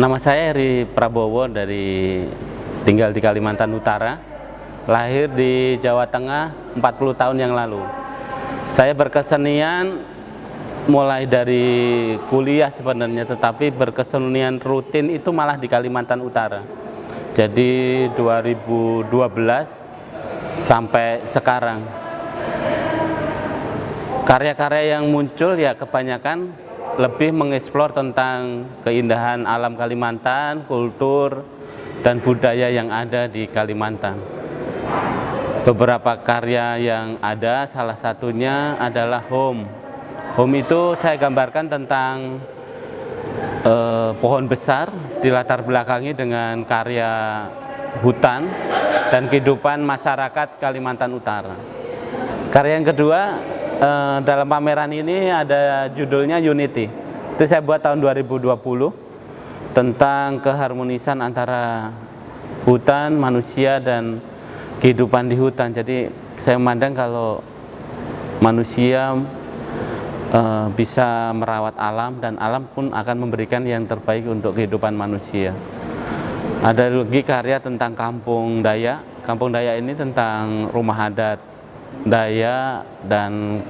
Nama saya Heri Prabowo tinggal di Kalimantan Utara, lahir di Jawa Tengah 40 tahun yang lalu. Saya berkesenian mulai dari kuliah sebenarnya, tetapi berkesenian rutin itu malah di Kalimantan Utara. Jadi 2012 sampai sekarang. Karya-karya yang muncul ya kebanyakan lebih mengeksplor tentang keindahan alam Kalimantan, kultur, dan budaya yang ada di Kalimantan. Beberapa karya yang ada, salah satunya adalah Home. Home itu saya gambarkan tentang pohon besar, dilatar belakangi dengan karya hutan dan kehidupan masyarakat Kalimantan Utara. Karya yang kedua, dalam pameran ini ada judulnya Unity. Itu saya buat tahun 2020 tentang keharmonisan antara hutan, manusia, dan kehidupan di hutan. Jadi saya memandang kalau manusia bisa merawat alam, dan alam pun akan memberikan yang terbaik untuk kehidupan manusia. Ada lagi karya tentang Kampung Dayak. Kampung Dayak ini tentang rumah adat Dayak dan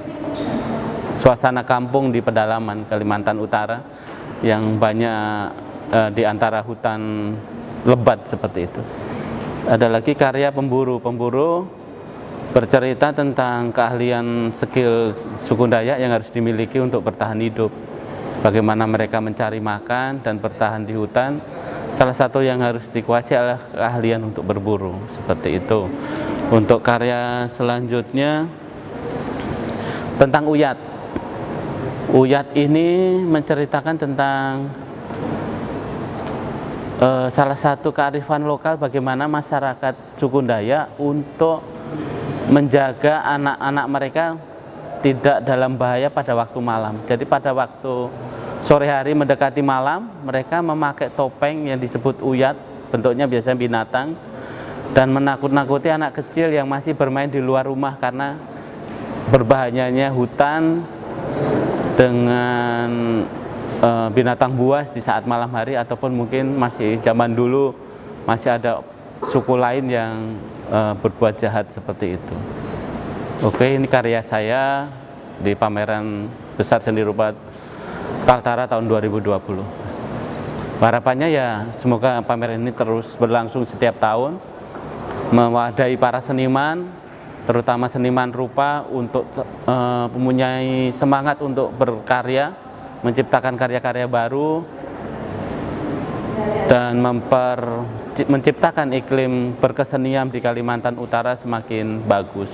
suasana kampung di pedalaman Kalimantan Utara yang banyak di antara hutan lebat seperti itu. Ada lagi karya Pemburu. Pemburu bercerita tentang keahlian skill suku Dayak yang harus dimiliki untuk bertahan hidup. Bagaimana mereka mencari makan dan bertahan di hutan. Salah satu yang harus dikuasai adalah keahlian untuk berburu, seperti itu. Untuk karya selanjutnya tentang Uyat. Uyat ini menceritakan tentang salah satu kearifan lokal, bagaimana masyarakat suku Dayak untuk menjaga anak-anak mereka tidak dalam bahaya pada waktu malam. Jadi pada waktu sore hari mendekati malam, mereka memakai topeng yang disebut Uyat, bentuknya biasanya binatang, dan menakut-nakuti anak kecil yang masih bermain di luar rumah karena berbahayanya hutan dengan binatang buas di saat malam hari, ataupun mungkin masih zaman dulu masih ada suku lain yang berbuat jahat seperti itu. Oke, ini karya saya di pameran besar seni rupa Kaltara tahun 2020. Harapannya ya semoga pameran ini terus berlangsung setiap tahun, mewadahi para seniman, terutama seniman rupa, untuk mempunyai semangat untuk berkarya, menciptakan karya-karya baru, dan menciptakan iklim berkesenian di Kalimantan Utara semakin bagus.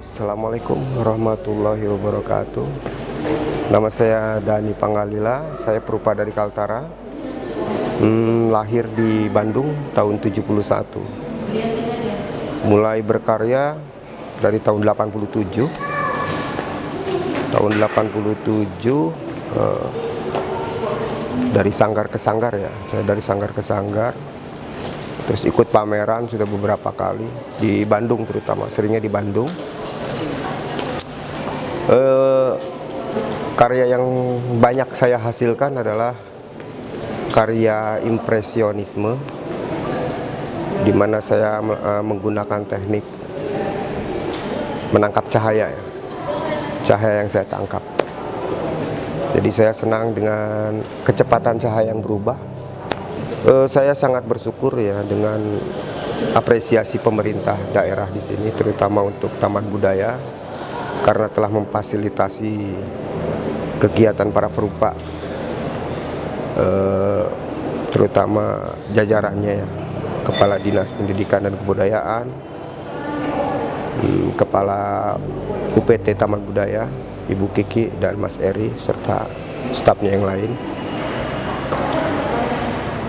Assalamualaikum warahmatullahi wabarakatuh. Nama saya Dani Pangalila, saya perupa dari Kaltara. Lahir di Bandung tahun 71. Mulai berkarya dari tahun 87. Tahun 87 dari sanggar ke sanggar ya. Saya dari sanggar ke sanggar. Terus ikut pameran sudah beberapa kali di Bandung, terutama seringnya di Bandung. Karya yang banyak saya hasilkan adalah karya impresionisme, di mana saya menggunakan teknik menangkap cahaya, ya. Cahaya yang saya tangkap. Jadi saya senang dengan kecepatan cahaya yang berubah. Saya sangat bersyukur ya dengan apresiasi pemerintah daerah di sini, terutama untuk Taman Budaya, karena telah memfasilitasi kegiatan para perupa, terutama jajarannya ya, Kepala Dinas Pendidikan dan Kebudayaan, Kepala UPT Taman Budaya, Ibu Kiki dan Mas Eri, serta stafnya yang lain.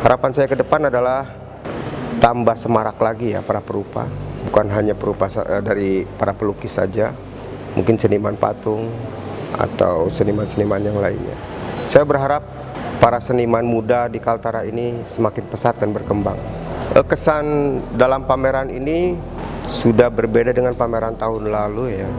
Harapan saya ke depan adalah tambah semarak lagi ya para perupa, bukan hanya perupa dari para pelukis saja, mungkin seniman patung atau seniman-seniman yang lainnya. Saya berharap para seniman muda di Kaltara ini semakin pesat dan berkembang. Kesan dalam pameran ini sudah berbeda dengan pameran tahun lalu ya.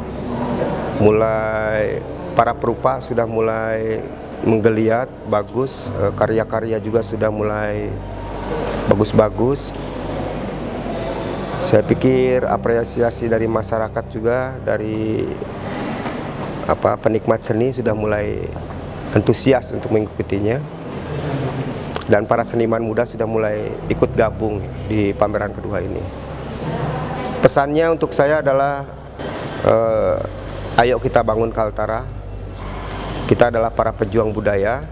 Mulai para perupa sudah mulai menggeliat, bagus, karya-karya juga sudah mulai bagus-bagus. Saya pikir apresiasi dari masyarakat juga, dari penikmat seni sudah mulai antusias untuk mengikutinya, dan para seniman muda sudah mulai ikut gabung di pameran kedua ini. Pesannya untuk saya adalah ayo kita bangun Kaltara. Kita adalah para pejuang budaya.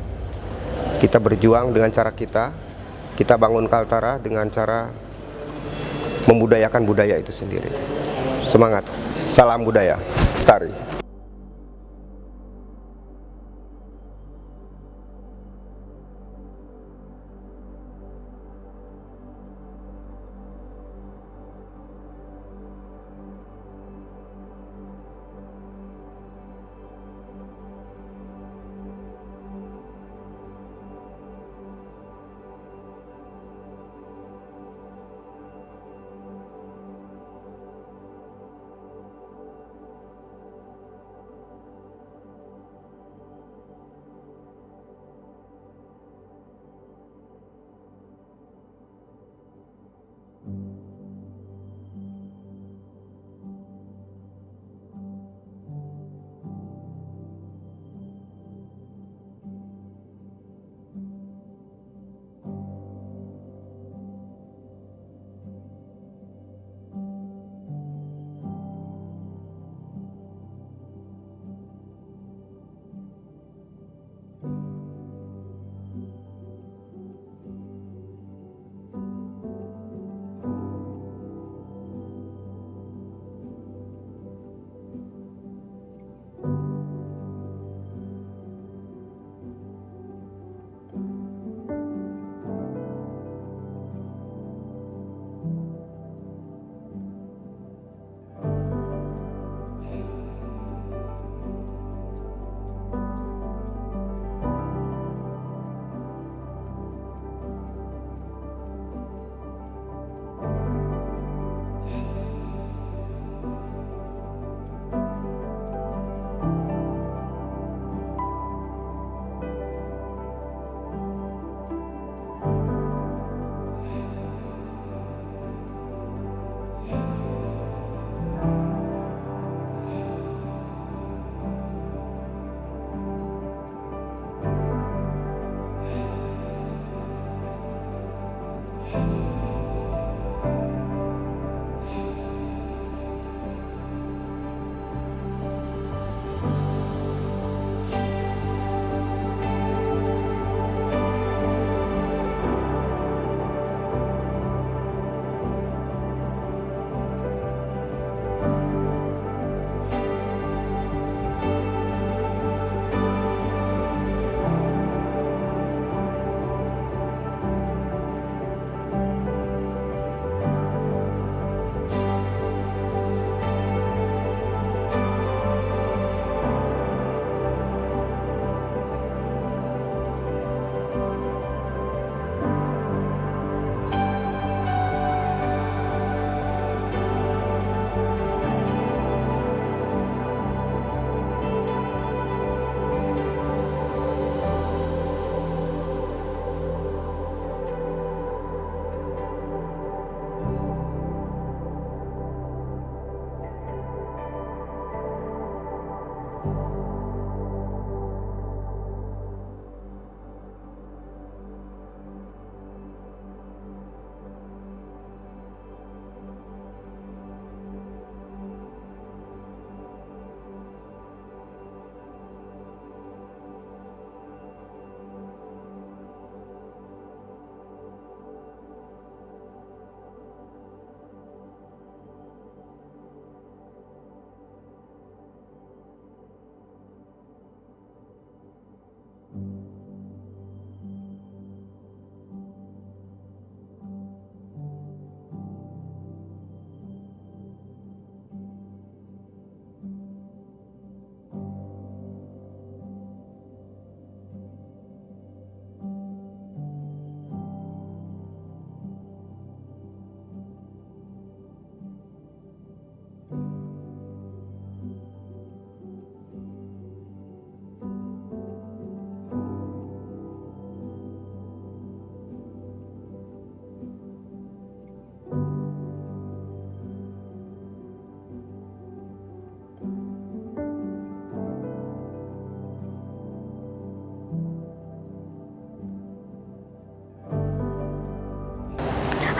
Kita berjuang dengan cara kita. Kita bangun Kaltara dengan cara membudayakan budaya itu sendiri. Semangat. Salam budaya. Lestari.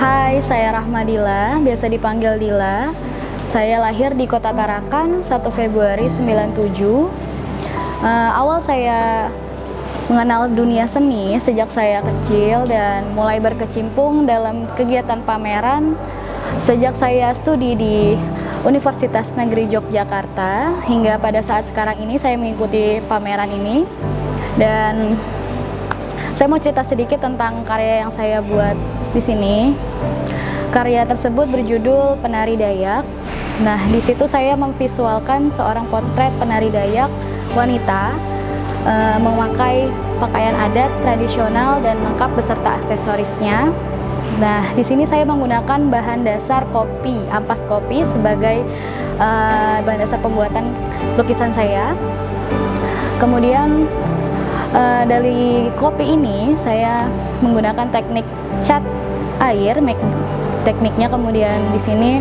Hai, saya Rahmadila, biasa dipanggil Dila. Saya lahir di Kota Tarakan 1 Februari 97. Awal saya mengenal dunia seni sejak saya kecil dan mulai berkecimpung dalam kegiatan pameran sejak saya studi di Universitas Negeri Yogyakarta hingga pada saat sekarang ini saya mengikuti pameran ini. Dan saya mau cerita sedikit tentang karya yang saya buat di sini. Karya tersebut berjudul Penari Dayak. Nah, di situ saya memvisualkan seorang potret penari Dayak wanita memakai pakaian adat tradisional dan lengkap beserta aksesorisnya. Nah, di sini saya menggunakan bahan dasar kopi, ampas kopi sebagai bahan dasar pembuatan lukisan saya. Kemudian dari kopi ini saya menggunakan teknik cat air, tekniknya. Kemudian di sini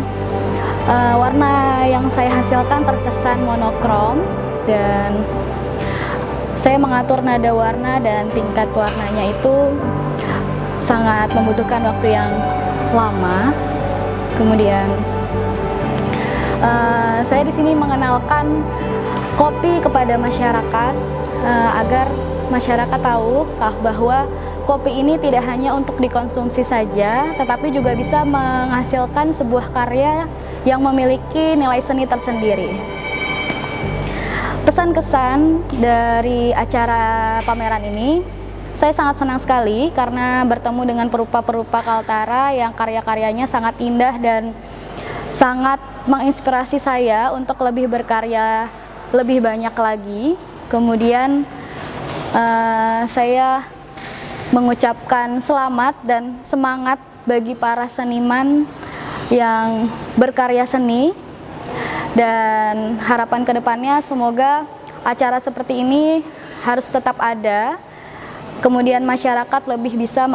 warna yang saya hasilkan terkesan monokrom dan saya mengatur nada warna dan tingkat warnanya itu sangat membutuhkan waktu yang lama. Kemudian saya di sini mengenalkan kopi kepada masyarakat agar masyarakat tahu bahwa kopi ini tidak hanya untuk dikonsumsi saja, tetapi juga bisa menghasilkan sebuah karya yang memiliki nilai seni tersendiri. Pesan-kesan dari acara pameran ini, saya sangat senang sekali karena bertemu dengan perupa-perupa Kaltara yang karya-karyanya sangat indah dan sangat menginspirasi saya untuk lebih berkarya lebih banyak lagi. Kemudian saya mengucapkan selamat dan semangat bagi para seniman yang berkarya seni, dan harapan kedepannya semoga acara seperti ini harus tetap ada, kemudian masyarakat lebih bisa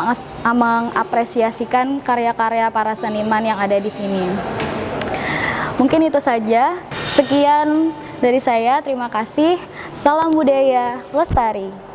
mengapresiasikan karya-karya para seniman yang ada di sini. Mungkin itu saja, sekian dari saya, terima kasih. Salam budaya lestari.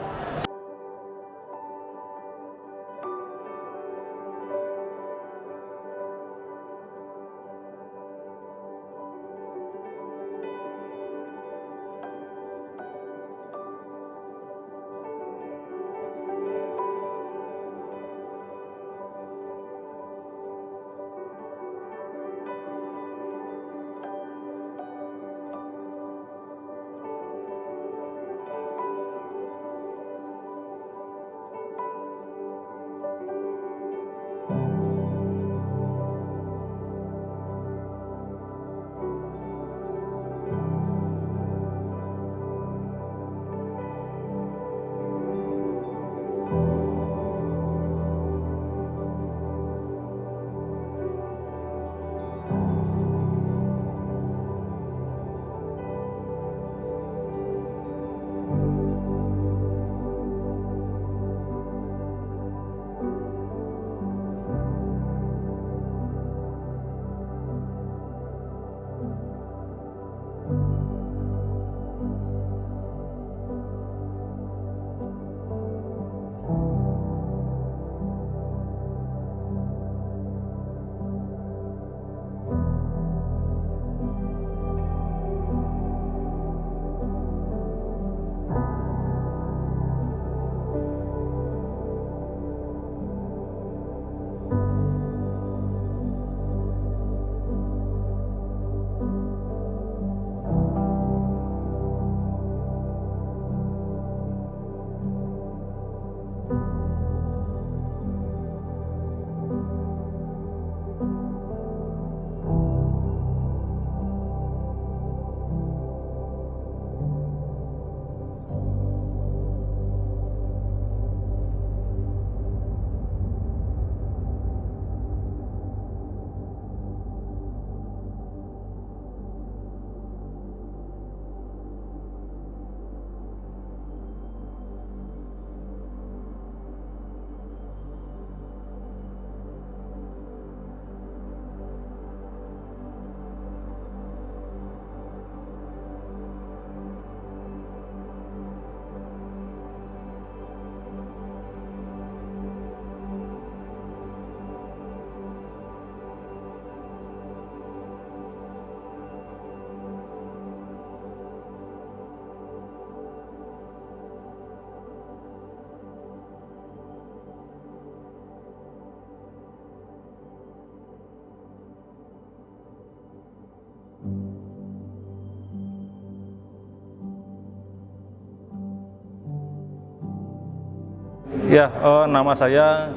Ya, nama saya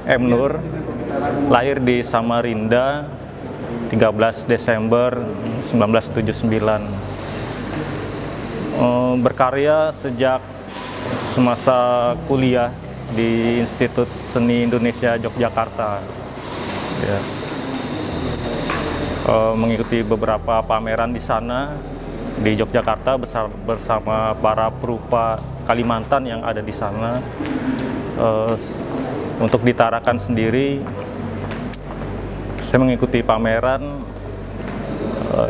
M. Nur, lahir di Samarinda 13 Desember 1979. Berkarya sejak semasa kuliah di Institut Seni Indonesia Yogyakarta. Ya. Mengikuti beberapa pameran di sana, di Yogyakarta bersama para perupa Kalimantan yang ada di sana. Untuk di Tarakan sendiri, saya mengikuti pameran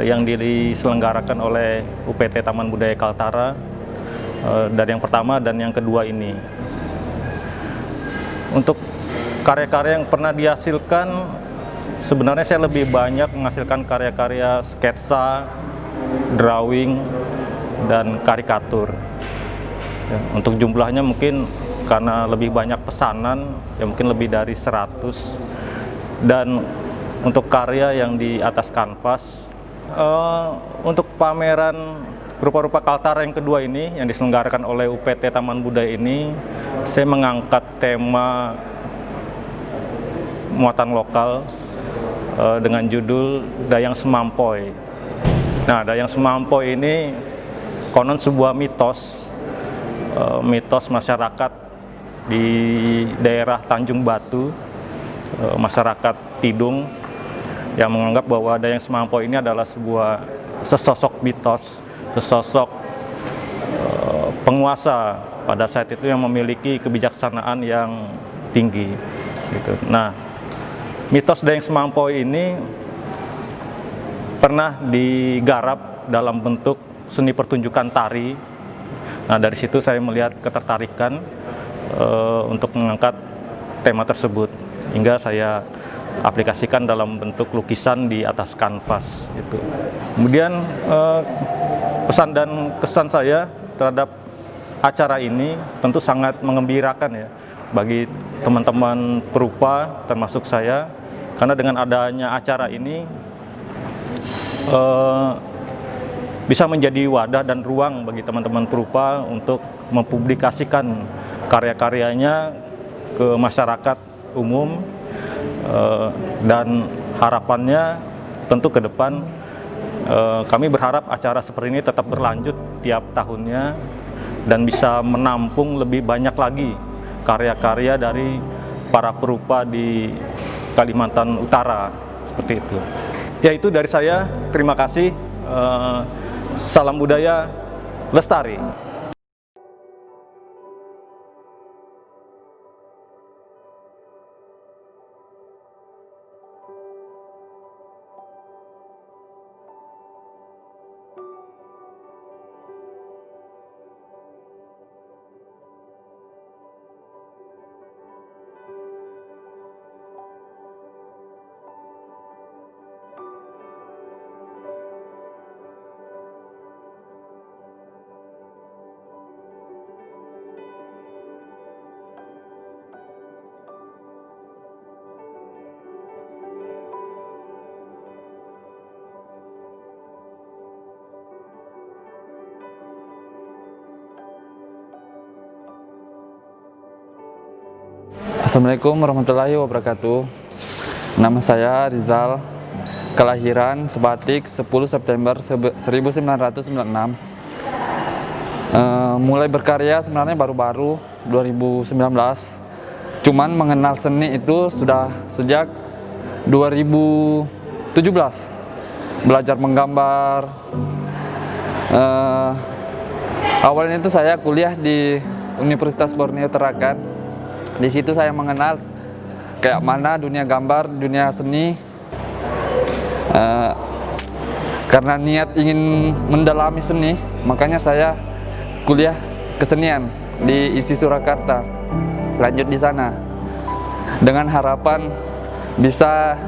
yang diselenggarakan oleh UPT Taman Budaya Kaltara, dari yang pertama dan yang kedua ini. Untuk karya-karya yang pernah dihasilkan, sebenarnya saya lebih banyak menghasilkan karya-karya sketsa, drawing, dan karikatur. Ya, untuk jumlahnya mungkin karena lebih banyak pesanan, ya mungkin lebih dari 100. Dan untuk karya yang di atas kanvas, untuk pameran rupa-rupa Kaltara yang kedua ini yang diselenggarakan oleh UPT Taman Budaya ini, saya mengangkat tema muatan lokal dengan judul Dayang Semampoy. Nah, Dayang Semampoy ini konon sebuah mitos masyarakat di daerah Tanjung Batu, masyarakat Tidung, yang menganggap bahwa Dayang Semampoy ini adalah sesosok mitos, sesosok penguasa pada saat itu yang memiliki kebijaksanaan yang tinggi. Gitu. Nah, mitos Dayang Semampoy ini pernah digarap dalam bentuk seni pertunjukan tari. Nah, dari situ saya melihat ketertarikan untuk mengangkat tema tersebut, hingga saya aplikasikan dalam bentuk lukisan di atas kanvas itu. Kemudian pesan dan kesan saya terhadap acara ini tentu sangat mengembirakan ya bagi teman-teman perupa termasuk saya, karena dengan adanya acara ini bisa menjadi wadah dan ruang bagi teman-teman perupa untuk mempublikasikan karya-karyanya ke masyarakat umum. Dan harapannya tentu ke depan kami berharap acara seperti ini tetap berlanjut tiap tahunnya dan bisa menampung lebih banyak lagi karya-karya dari para perupa di Kalimantan Utara, seperti itu. Ya, itu dari saya. Terima kasih. Salam budaya lestari. Assalamualaikum warahmatullahi wabarakatuh. Nama saya Rizal, kelahiran Sebatik 10 September 1996. Mulai berkarya sebenarnya baru-baru 2019. Cuman mengenal seni itu sudah sejak 2017. Belajar menggambar. Awalnya itu saya kuliah di Universitas Borneo Tarakan. Di situ saya mengenal kayak mana dunia gambar, dunia seni. Karena niat ingin mendalami seni, makanya saya kuliah kesenian di ISI Surakarta. Lanjut di sana dengan harapan bisa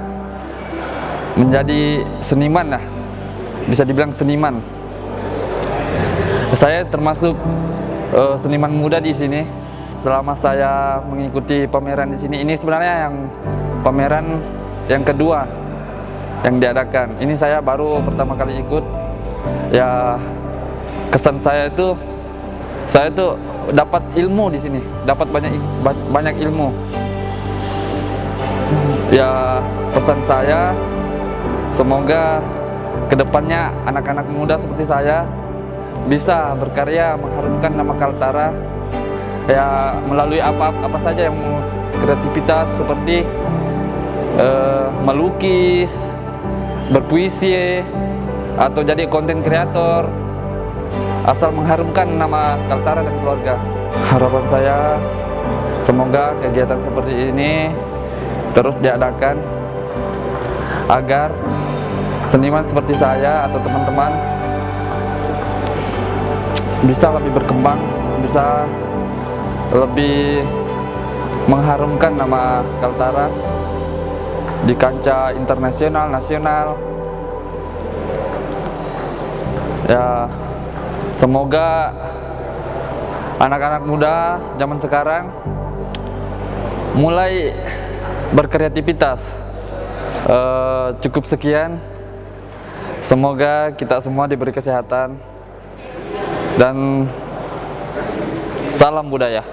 menjadi seniman lah, bisa dibilang seniman. Saya termasuk seniman muda di sini. Selama saya mengikuti pameran di sini, ini sebenarnya yang pameran yang kedua yang diadakan. Ini saya baru pertama kali ikut. Ya, kesan saya itu Saya tuh dapat ilmu di sini, dapat banyak ilmu. Ya, pesan saya semoga kedepannya anak-anak muda seperti saya bisa berkarya mengharumkan nama Kaltara ya melalui apa saja yang kreativitas seperti melukis, berpuisi, atau jadi konten kreator, asal mengharumkan nama Kaltara dan keluarga. Harapan saya semoga kegiatan seperti ini terus diadakan agar seniman seperti saya atau teman-teman bisa lebih berkembang, bisa lebih mengharumkan nama Kaltara di kancah internasional, nasional. Ya, semoga anak-anak muda zaman sekarang mulai berkreativitas. Cukup sekian. Semoga kita semua diberi kesehatan dan salam budaya.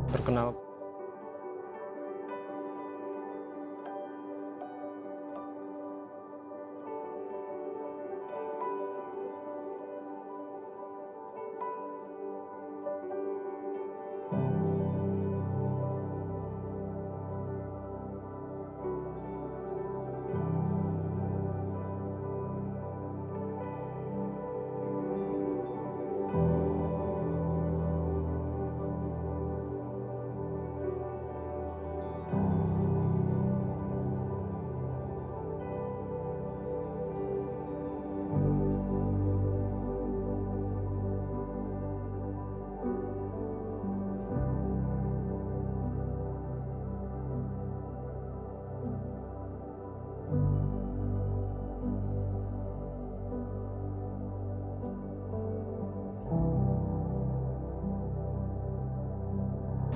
Perkenalkan.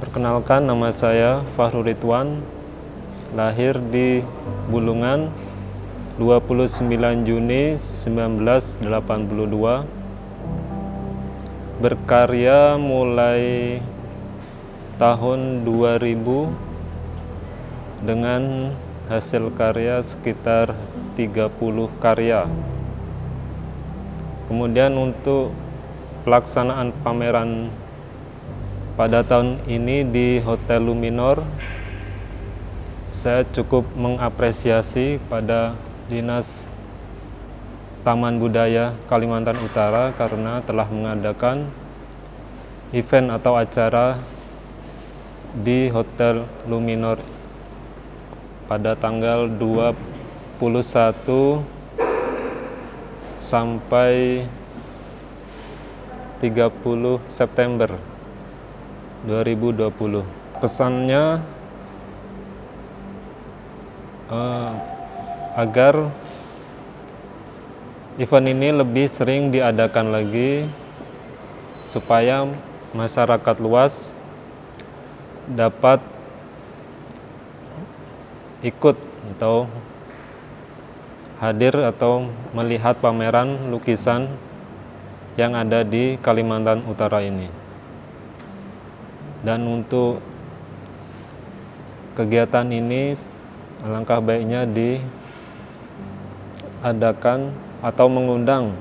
Perkenalkan, nama saya Fahrul Ridwan, lahir di Bulungan 29 Juni 1982. Berkarya mulai tahun 2000 dengan hasil karya sekitar 30 karya. Kemudian untuk pelaksanaan pameran pada tahun ini di Hotel Luminor, saya cukup mengapresiasi pada Dinas Taman Budaya Kalimantan Utara karena telah mengadakan event atau acara di Hotel Luminor pada tanggal 21 sampai 30 September 2020. Pesannya agar event ini lebih sering diadakan lagi supaya masyarakat luas dapat ikut atau hadir atau melihat pameran lukisan yang ada di Kalimantan Utara ini. Dan untuk kegiatan ini alangkah baiknya diadakan atau mengundang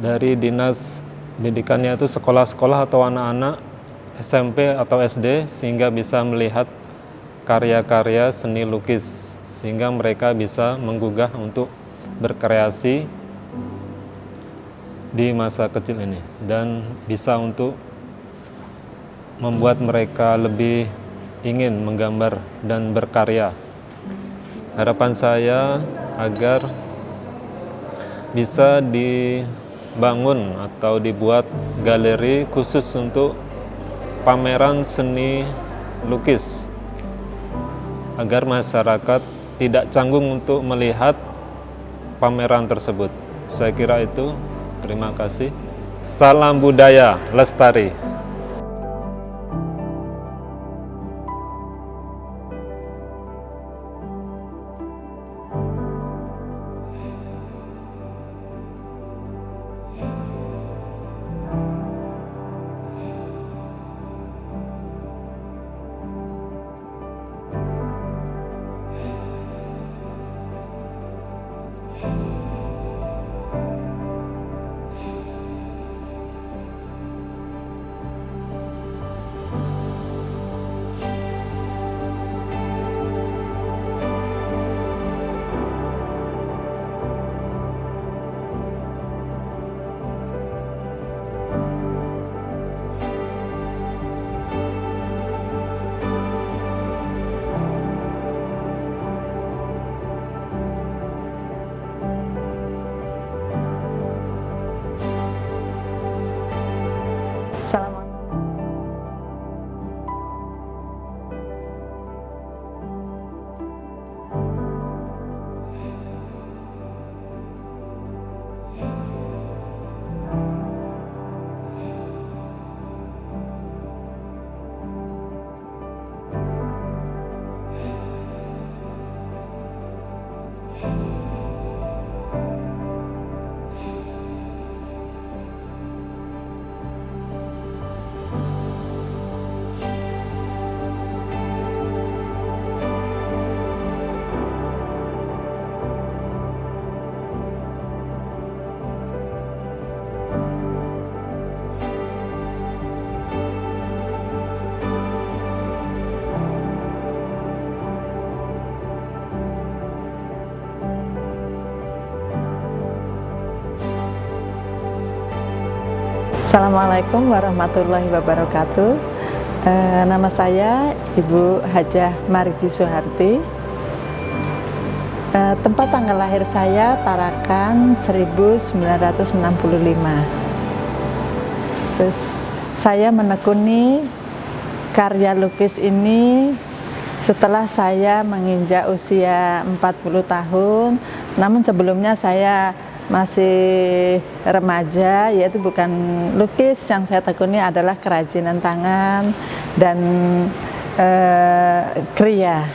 dari dinas pendidikannya itu sekolah-sekolah atau anak-anak SMP atau SD sehingga bisa melihat karya-karya seni lukis sehingga mereka bisa menggugah untuk berkreasi di masa kecil ini dan bisa untuk membuat mereka lebih ingin menggambar dan berkarya. Harapan saya agar bisa dibangun atau dibuat galeri khusus untuk pameran seni lukis agar masyarakat tidak canggung untuk melihat pameran tersebut. Saya kira itu. Terima kasih. Salam budaya lestari. Assalamualaikum warahmatullahi wabarakatuh. Nama saya Ibu Hajah Margi Suharti. Tempat tanggal lahir saya Tarakan 1965. Terus saya menekuni karya lukis ini setelah saya menginjak usia 40 tahun. Namun sebelumnya saya masih remaja, yaitu bukan lukis. Yang saya tekuni adalah kerajinan tangan dan kriya.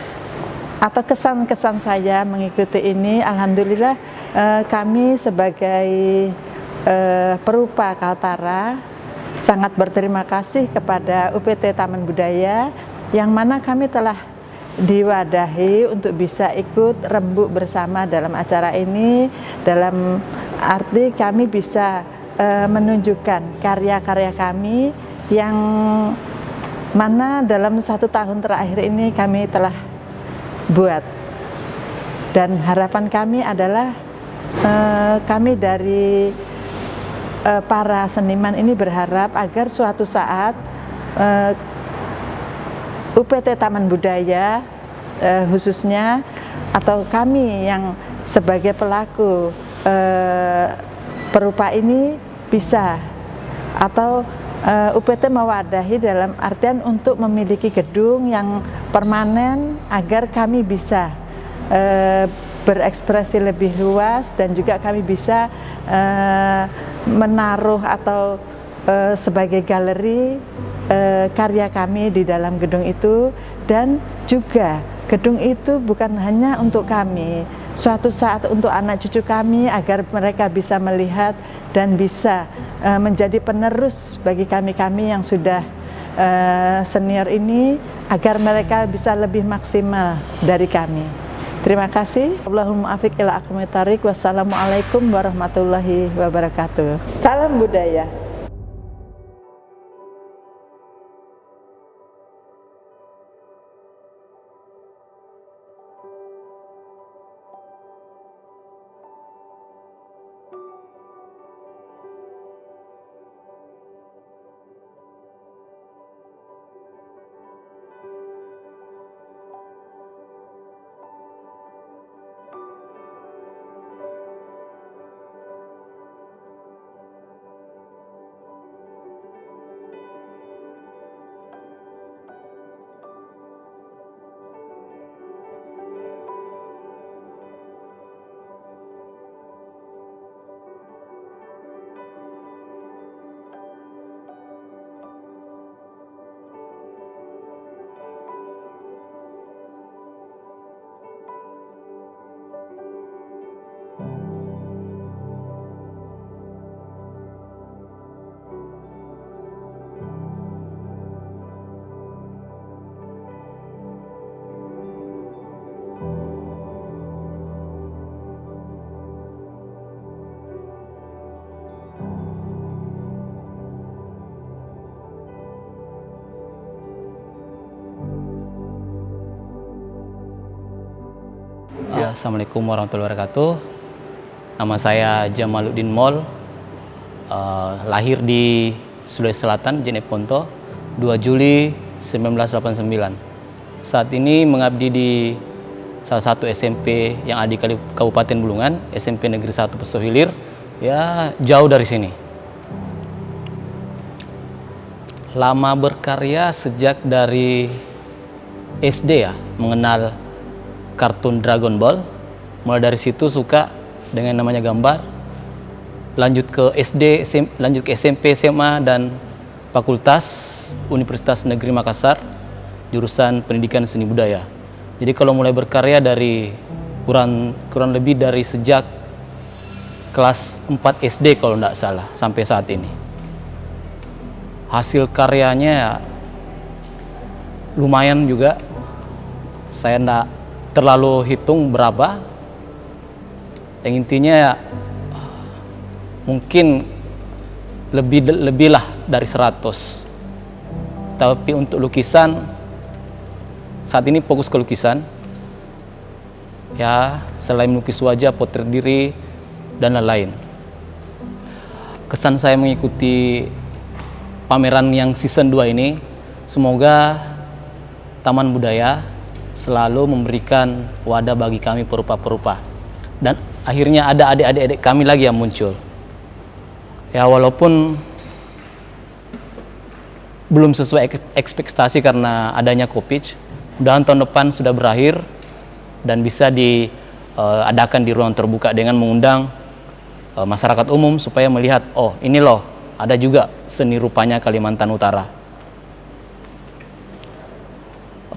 Atau kesan-kesan saya mengikuti ini, alhamdulillah kami sebagai perupa Kaltara sangat berterima kasih kepada UPT Taman Budaya yang mana kami telah diwadahi untuk bisa ikut rembuk bersama dalam acara ini, dalam arti kami bisa menunjukkan karya-karya kami yang mana dalam 1 tahun terakhir ini kami telah buat. Dan harapan kami adalah kami dari para seniman ini berharap agar suatu saat UPT Taman Budaya khususnya atau kami yang sebagai pelaku perupa ini bisa atau UPT mewadahi dalam artian untuk memiliki gedung yang permanen agar kami bisa berekspresi lebih luas dan juga kami bisa menaruh atau sebagai galeri karya kami di dalam gedung itu, dan juga gedung itu bukan hanya untuk kami, suatu saat untuk anak cucu kami agar mereka bisa melihat dan bisa menjadi penerus bagi kami-kami yang sudah senior ini, agar mereka bisa lebih maksimal dari kami. Terima kasih. Allahumma afiq ila aqwamit thariq. Wassalamualaikum warahmatullahi wabarakatuh. Salam budaya. Assalamualaikum warahmatullahi wabarakatuh. Nama saya Jamaluddin Mol, lahir di Sulawesi Selatan, Jeneponto, 2 Juli 1989. Saat ini mengabdi di salah satu SMP yang ada di Kabupaten Bulungan, SMP Negeri 1 Pesohilir, ya jauh dari sini. Lama berkarya sejak dari SD ya, mengenal kartun Dragon Ball. Mulai dari situ suka dengan namanya gambar. Lanjut ke SD, lanjut ke SMP, SMA dan Fakultas Universitas Negeri Makassar, jurusan Pendidikan Seni Budaya. Jadi kalau mulai berkarya dari kurang lebih dari sejak kelas 4 SD kalau tidak salah sampai saat ini. Hasil karyanya lumayan juga. Saya tidak terlalu hitung berapa. Yang intinya mungkin lebih lah dari 100. Tapi untuk lukisan saat ini fokus ke lukisan. Ya, selain melukis wajah, potret diri dan lain-lain. Kesan saya mengikuti pameran yang season 2 ini, semoga Taman Budaya selalu memberikan wadah bagi kami perupa-perupa. Dan akhirnya ada adik-adik kami lagi yang muncul. Ya, walaupun belum sesuai ekspektasi karena adanya COVID, mudah-mudahan tahun depan sudah berakhir dan bisa diadakan di ruang terbuka dengan mengundang masyarakat umum supaya melihat, oh ini loh, ada juga seni rupanya Kalimantan Utara.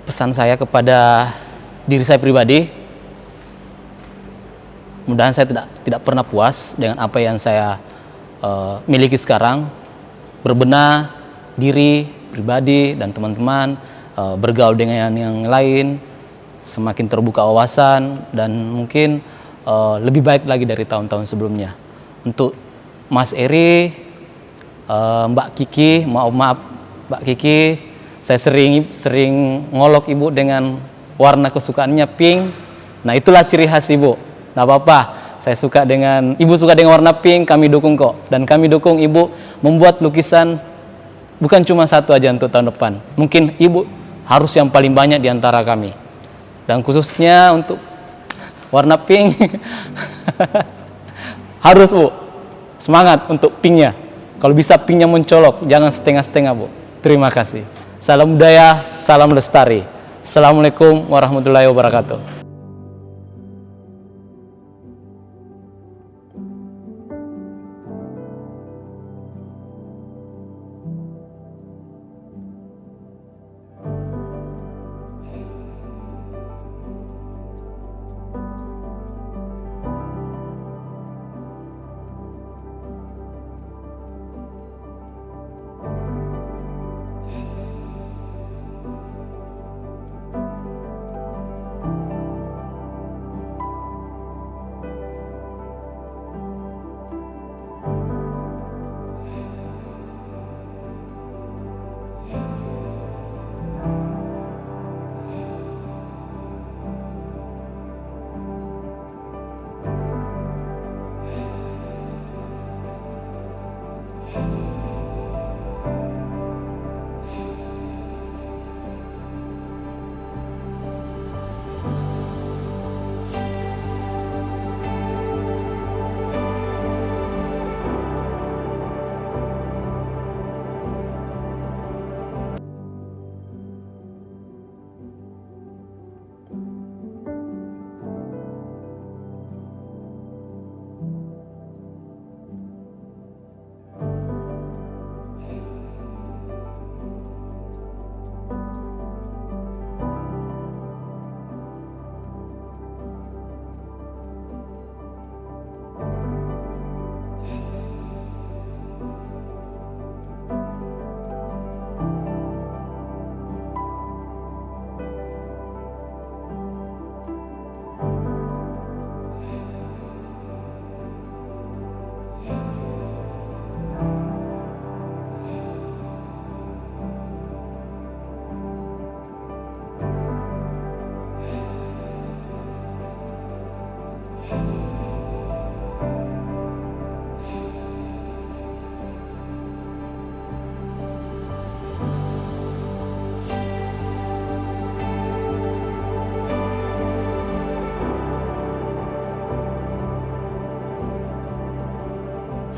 Pesan saya kepada diri saya pribadi, mudah-mudahan saya tidak pernah puas dengan apa yang saya miliki sekarang. Berbenah diri pribadi dan teman-teman, bergaul dengan yang lain, semakin terbuka wawasan dan mungkin lebih baik lagi dari tahun-tahun sebelumnya. Untuk Mas Eri, Mbak Kiki, maaf Mbak Kiki, saya sering ngolok Ibu dengan warna kesukaannya pink. Nah, itulah ciri khas Ibu. Nah, apa-apa, Ibu suka dengan warna pink, kami dukung kok. Dan kami dukung Ibu membuat lukisan bukan cuma satu aja untuk tahun depan. Mungkin Ibu harus yang paling banyak di antara kami. Dan khususnya untuk warna pink, harus Bu, semangat untuk pinknya. Kalau bisa pinknya mencolok, jangan setengah-setengah Bu. Terima kasih. Salam budaya, salam lestari. Assalamualaikum warahmatullahi wabarakatuh.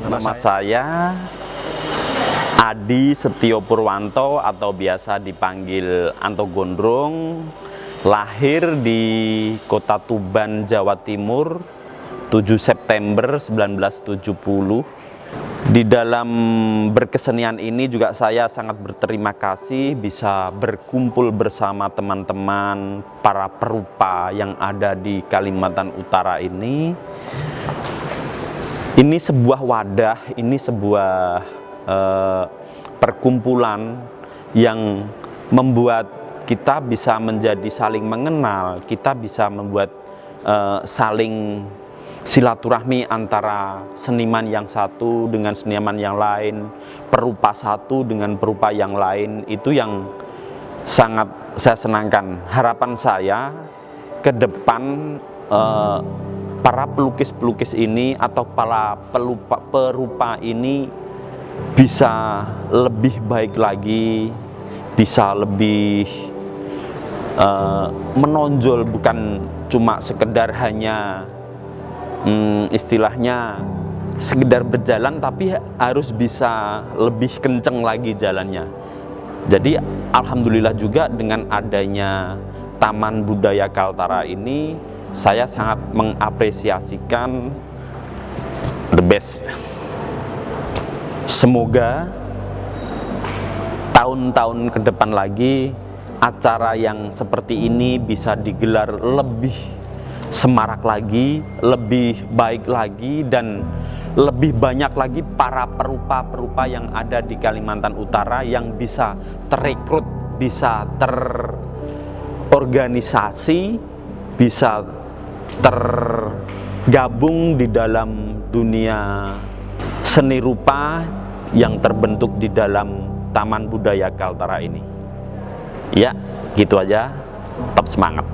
Nama saya Adi Setio Purwanto atau biasa dipanggil Anto Gondrong. Lahir di Kota Tuban, Jawa Timur 7 September 1970. Di dalam berkesenian ini juga saya sangat berterima kasih bisa berkumpul bersama teman-teman para perupa yang ada di Kalimantan Utara ini. Ini sebuah wadah, ini sebuah perkumpulan yang membuat kita bisa menjadi saling mengenal, kita bisa membuat saling silaturahmi antara seniman yang satu dengan seniman yang lain, perupa satu dengan perupa yang lain. Itu yang sangat saya senangkan. Harapan saya ke depan para pelukis-pelukis ini atau para perupa ini bisa lebih baik lagi, bisa lebih menonjol, bukan cuma sekedar hanya istilahnya sekedar berjalan, tapi harus bisa lebih kenceng lagi jalannya. Jadi alhamdulillah juga dengan adanya Taman Budaya Kaltara ini, saya sangat mengapresiasikan the best. Semoga tahun-tahun ke depan lagi acara yang seperti ini bisa digelar lebih semarak lagi, lebih baik lagi, dan lebih banyak lagi para perupa-perupa yang ada di Kalimantan Utara yang bisa terekrut, bisa terorganisasi, bisa tergabung di dalam dunia seni rupa yang terbentuk di dalam Taman Budaya Kaltara ini. Ya, gitu aja. Tetap semangat.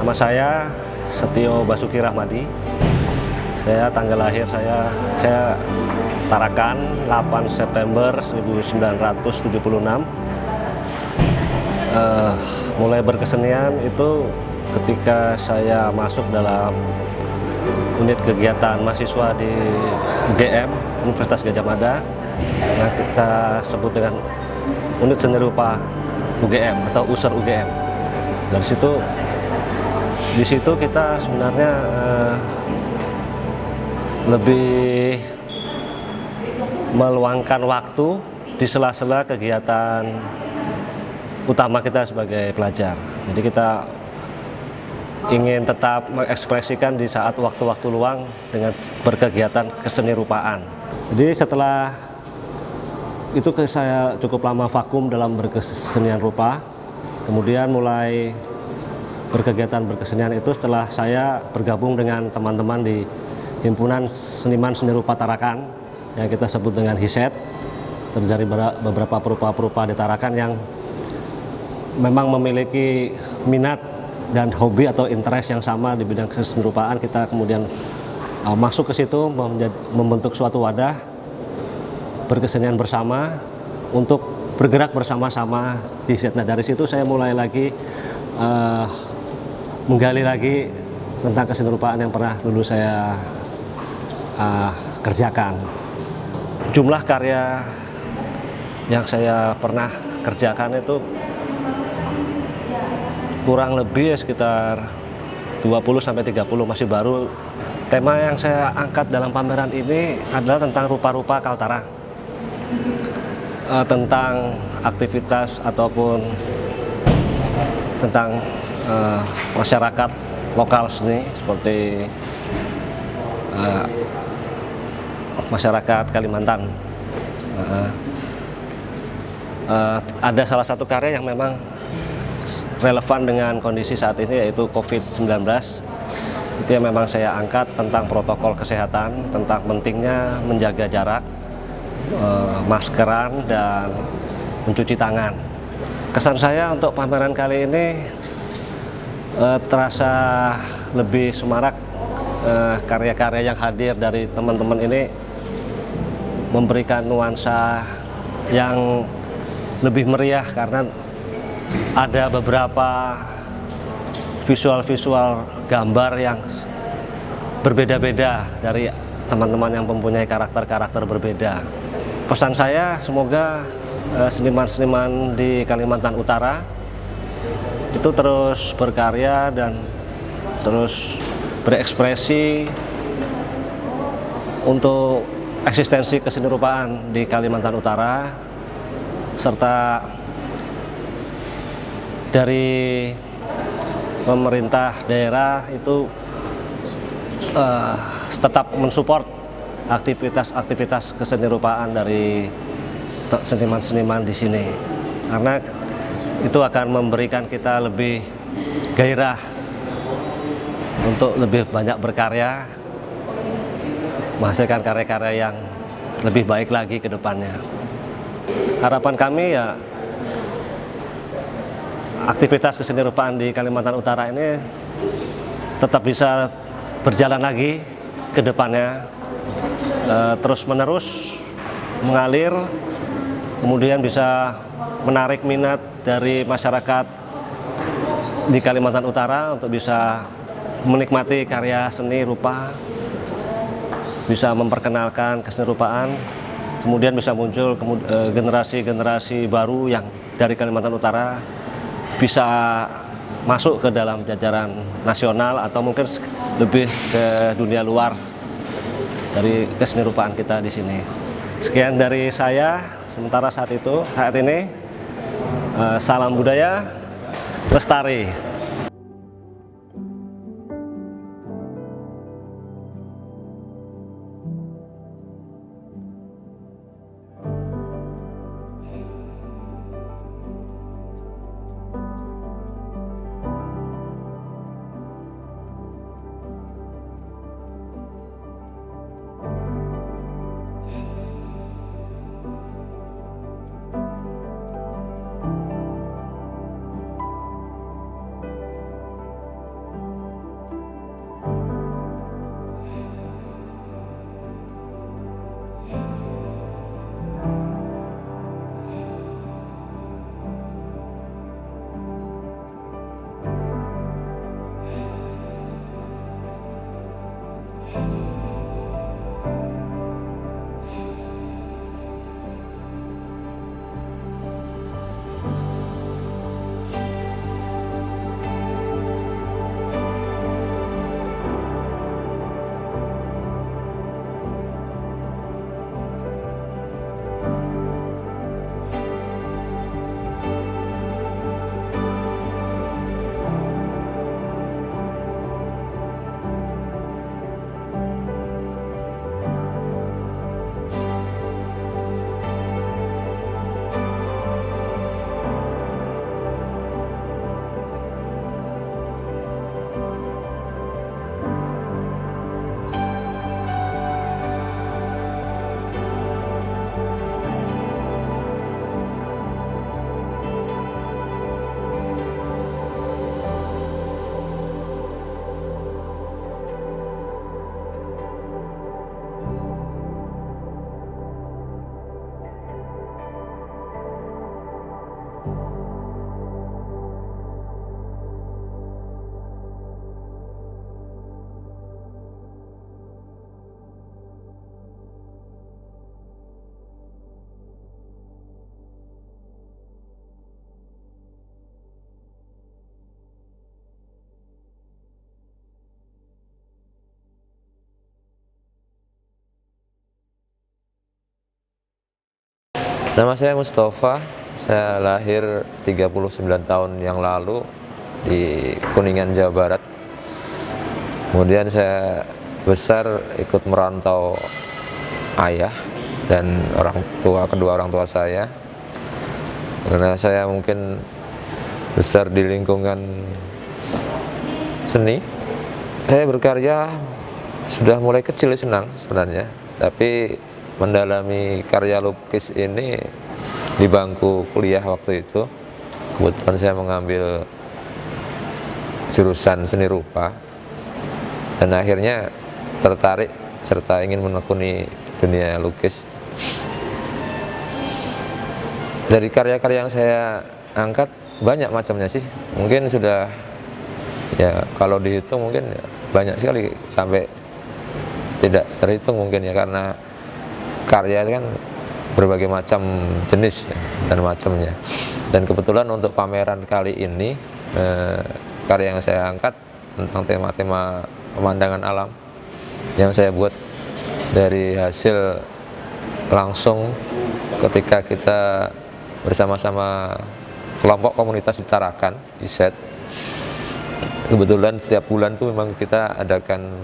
Nama saya Setio Basuki Rahmadi. Saya tanggal lahir saya Tarakan 8 September 1976. Mulai berkesenian itu ketika saya masuk dalam unit kegiatan mahasiswa di UGM, Universitas Gadjah Mada, yang kita sebut dengan unit seni rupa UGM atau USER UGM. Dari di situ kita sebenarnya lebih meluangkan waktu di sela-sela kegiatan utama kita sebagai pelajar. Jadi kita ingin tetap mengekspresikan di saat waktu-waktu luang dengan berkegiatan keseni rupaan. Jadi setelah itu saya cukup lama vakum dalam berkesenian rupa, kemudian mulai berkegiatan berkesenian itu setelah saya bergabung dengan teman-teman di Himpunan Seniman Seni Rupa Tarakan yang kita sebut dengan HISET, dari beberapa perupa-perupa di Tarakan yang memang memiliki minat dan hobi atau interest yang sama di bidang keseni rupaan. Kita kemudian masuk ke situ, membentuk suatu wadah berkesenian bersama untuk bergerak bersama-sama di HISET. Nah, dari situ saya mulai lagi menggali lagi tentang keseni rupaan yang pernah dulu saya kerjakan. Jumlah karya yang saya pernah kerjakan itu kurang lebih sekitar 20-30, masih baru. Tema yang saya angkat dalam pameran ini adalah tentang rupa-rupa Kaltara, tentang aktivitas ataupun tentang masyarakat lokal seni seperti masyarakat Kalimantan. Ada salah satu karya yang memang relevan dengan kondisi saat ini, yaitu COVID-19. Itu yang memang saya angkat tentang protokol kesehatan, tentang pentingnya menjaga jarak, maskeran, dan mencuci tangan. Kesan saya untuk pameran kali ini terasa lebih semarak. Karya-karya yang hadir dari teman-teman ini memberikan nuansa yang lebih meriah karena ada beberapa visual-visual gambar yang berbeda-beda dari teman-teman yang mempunyai karakter-karakter berbeda. Pesan saya, semoga seniman-seniman di Kalimantan Utara itu terus berkarya dan terus berekspresi untuk eksistensi keseni rupaan di Kalimantan Utara, serta dari pemerintah daerah itu tetap mensupport aktivitas-aktivitas keseni rupaan dari seniman-seniman di sini, karena itu akan memberikan kita lebih gairah untuk lebih banyak berkarya, menghasilkan karya-karya yang lebih baik lagi ke depannya. Harapan kami ya aktivitas keseni rupaan di Kalimantan Utara ini tetap bisa berjalan lagi ke depannya, terus menerus mengalir, kemudian bisa menarik minat dari masyarakat di Kalimantan Utara untuk bisa menikmati karya seni rupa, bisa memperkenalkan keseni rupaan, kemudian bisa muncul generasi-generasi baru yang dari Kalimantan Utara bisa masuk ke dalam jajaran nasional atau mungkin lebih ke dunia luar dari keseni rupaan kita di sini. Sekian dari saya sementara saat ini. Salam budaya lestari. Nama saya Mustafa, saya lahir 39 tahun yang lalu di Kuningan, Jawa Barat. Kemudian saya besar ikut merantau ayah dan kedua orang tua saya. Karena saya mungkin besar di lingkungan seni, saya berkarya sudah mulai kecil senang sebenarnya, tapi mendalami karya lukis ini di bangku kuliah waktu itu. Kebetulan saya mengambil jurusan seni rupa dan akhirnya tertarik serta ingin menekuni dunia lukis. Dari karya-karya yang saya angkat banyak macamnya sih, mungkin sudah ya kalau dihitung mungkin banyak sekali sampai tidak terhitung mungkin ya, karena karya itu kan berbagai macam jenis dan macamnya. Dan kebetulan untuk pameran kali ini karya yang saya angkat tentang tema-tema pemandangan alam yang saya buat dari hasil langsung ketika kita bersama-sama kelompok komunitas di Tarakan, ISET. Kebetulan setiap bulan tuh memang kita adakan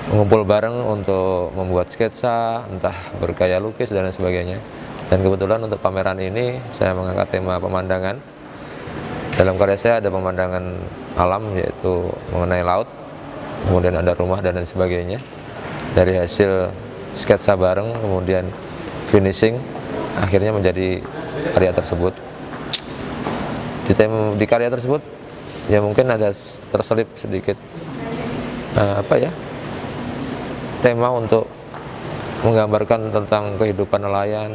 mengumpul bareng untuk membuat sketsa, entah bergaya lukis dan lain sebagainya. Dan kebetulan untuk pameran ini saya mengangkat tema pemandangan. Dalam karya saya ada pemandangan alam, yaitu mengenai laut, kemudian ada rumah dan lain sebagainya. Dari hasil sketsa bareng, kemudian finishing, akhirnya menjadi karya tersebut. Di karya tersebut ya mungkin ada terselip sedikit tema untuk menggambarkan tentang kehidupan nelayan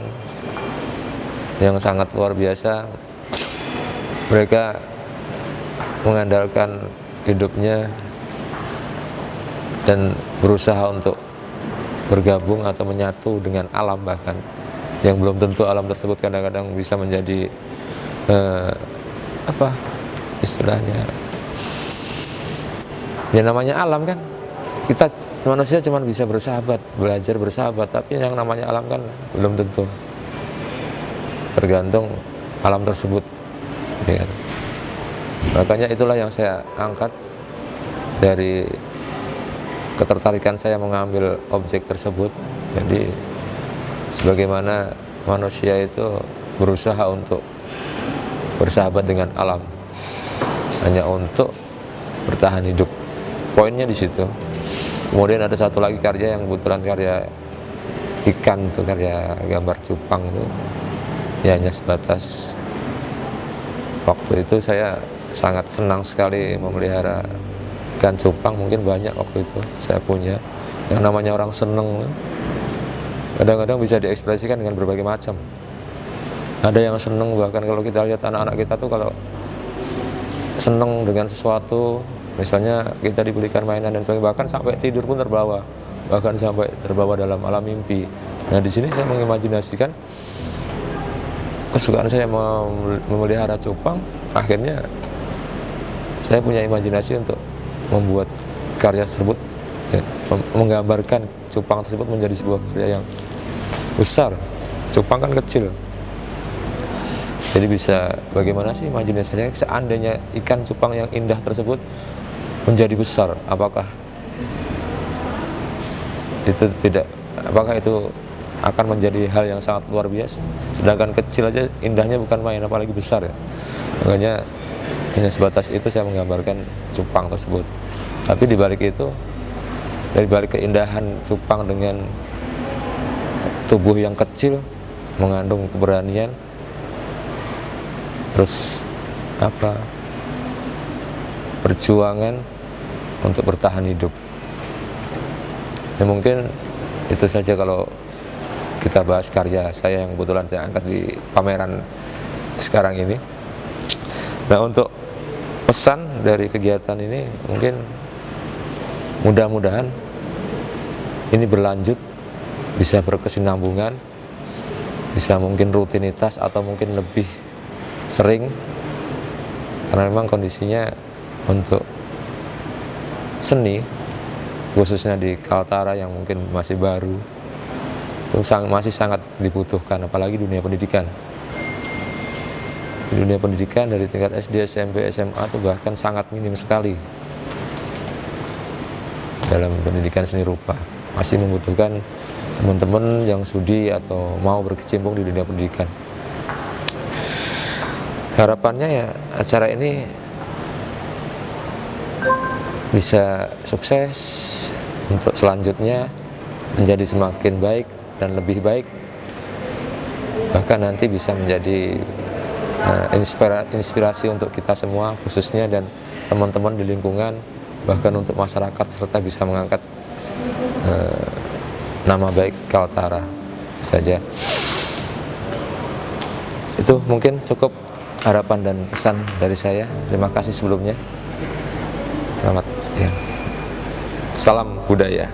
yang sangat luar biasa. Mereka mengandalkan hidupnya dan berusaha untuk bergabung atau menyatu dengan alam, bahkan yang belum tentu alam tersebut kadang-kadang bisa menjadi istilahnya ya, namanya alam kan, kita manusia cuma bisa bersahabat, belajar bersahabat, tapi yang namanya alam kan belum tentu, tergantung alam tersebut ya. Makanya itulah yang saya angkat dari ketertarikan saya mengambil objek tersebut. Jadi sebagaimana manusia itu berusaha untuk bersahabat dengan alam hanya untuk bertahan hidup, poinnya di situ. Kemudian ada satu lagi karya yang kebetulan karya ikan, tuh karya gambar cupang tuh ya, hanya sebatas waktu itu saya sangat senang sekali memelihara ikan cupang. Mungkin banyak waktu itu saya punya, yang namanya orang seneng kadang-kadang bisa diekspresikan dengan berbagai macam. Ada yang seneng, bahkan kalau kita lihat anak-anak kita tuh kalau seneng dengan sesuatu, misalnya kita dibelikan mainan dan sebagainya, bahkan sampai tidur pun terbawa, bahkan sampai terbawa dalam alam mimpi. Nah, di sini saya mengimajinasikan kesukaan saya memelihara cupang. Akhirnya saya punya imajinasi untuk membuat karya tersebut ya, menggambarkan cupang tersebut menjadi sebuah karya yang besar. Cupang kan kecil, jadi bisa bagaimana sih imajinasinya seandainya ikan cupang yang indah tersebut menjadi besar, apakah itu akan menjadi hal yang sangat luar biasa. Sedangkan kecil aja indahnya bukan main, apalagi besar ya. Makanya hanya sebatas itu saya menggambarkan cupang tersebut. Tapi di balik itu, dari balik keindahan cupang dengan tubuh yang kecil, mengandung keberanian, terus perjuangan untuk bertahan hidup. Ya mungkin itu saja kalau kita bahas karya saya yang kebetulan saya angkat di pameran sekarang ini. Nah, untuk pesan dari kegiatan ini mungkin mudah-mudahan ini berlanjut, bisa berkesinambungan, bisa mungkin rutinitas atau mungkin lebih sering, karena memang kondisinya untuk seni khususnya di Kaltara yang mungkin masih baru, itu masih sangat dibutuhkan, apalagi dunia pendidikan. Di dunia pendidikan dari tingkat SD, SMP, SMA itu bahkan sangat minim sekali dalam pendidikan seni rupa. Masih membutuhkan teman-teman yang sudi atau mau berkecimpung di dunia pendidikan. Harapannya ya acara ini bisa sukses untuk selanjutnya menjadi semakin baik dan lebih baik, bahkan nanti bisa menjadi inspirasi untuk kita semua khususnya dan teman-teman di lingkungan, bahkan untuk masyarakat, serta bisa mengangkat nama baik Kaltara saja. Itu mungkin cukup harapan dan pesan dari saya. Terima kasih sebelumnya. Selamat ya. Salam budaya.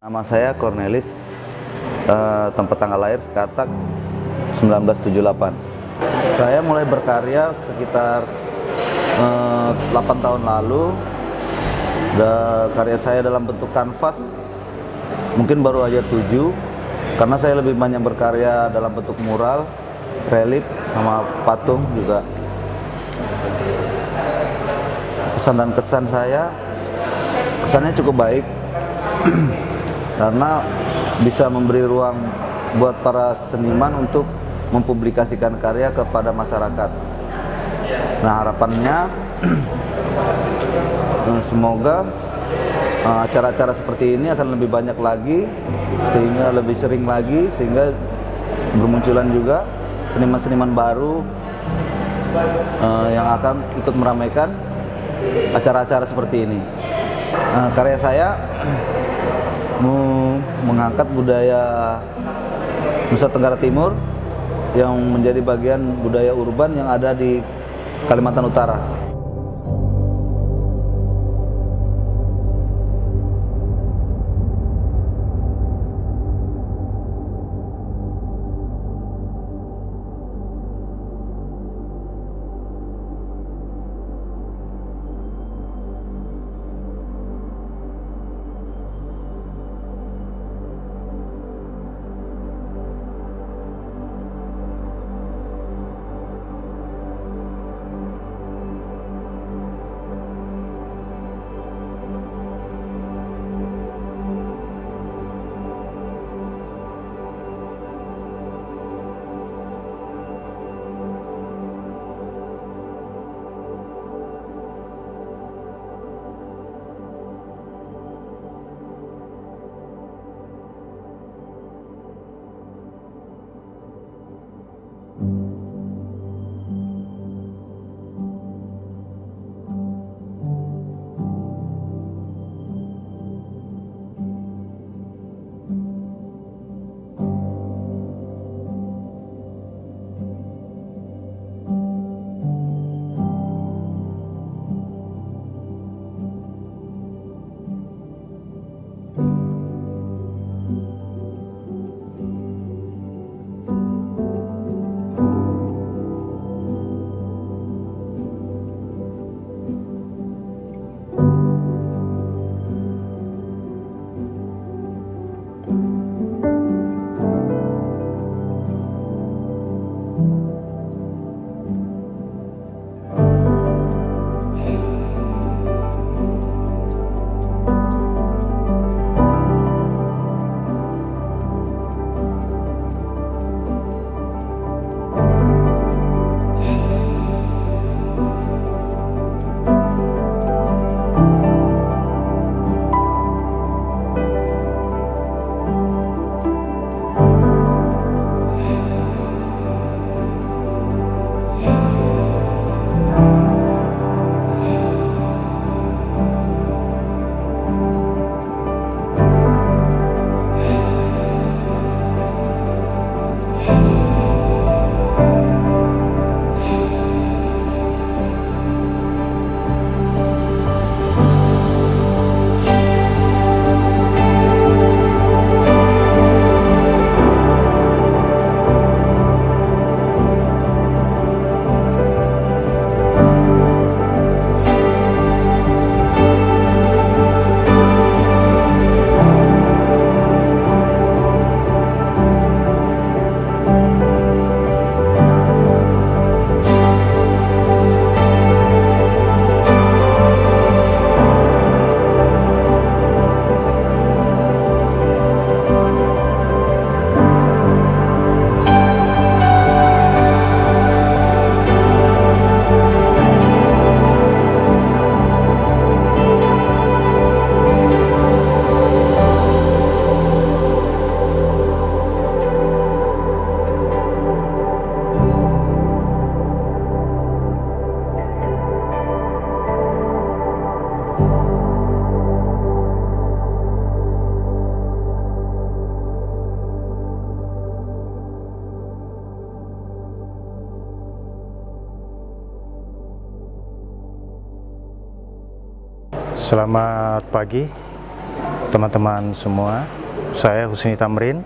Nama saya Cornelis, tempat tanggal lahir Sekatak 1978. Saya mulai berkarya sekitar 8 tahun lalu. Karya saya dalam bentuk kanvas mungkin baru aja 7, karena saya lebih banyak berkarya dalam bentuk mural, relief, sama patung juga. Pesan dan kesan saya, kesannya cukup baik karena bisa memberi ruang buat para seniman untuk mempublikasikan karya kepada masyarakat. Nah, harapannya semoga acara-acara seperti ini akan lebih banyak lagi, sehingga lebih sering lagi, sehingga bermunculan juga seniman-seniman baru yang akan ikut meramaikan acara-acara seperti ini. Karya saya mengangkat budaya Nusa Tenggara Timur yang menjadi bagian budaya urban yang ada di Kalimantan Utara. Selamat pagi teman-teman semua. Saya Husni Tamrin,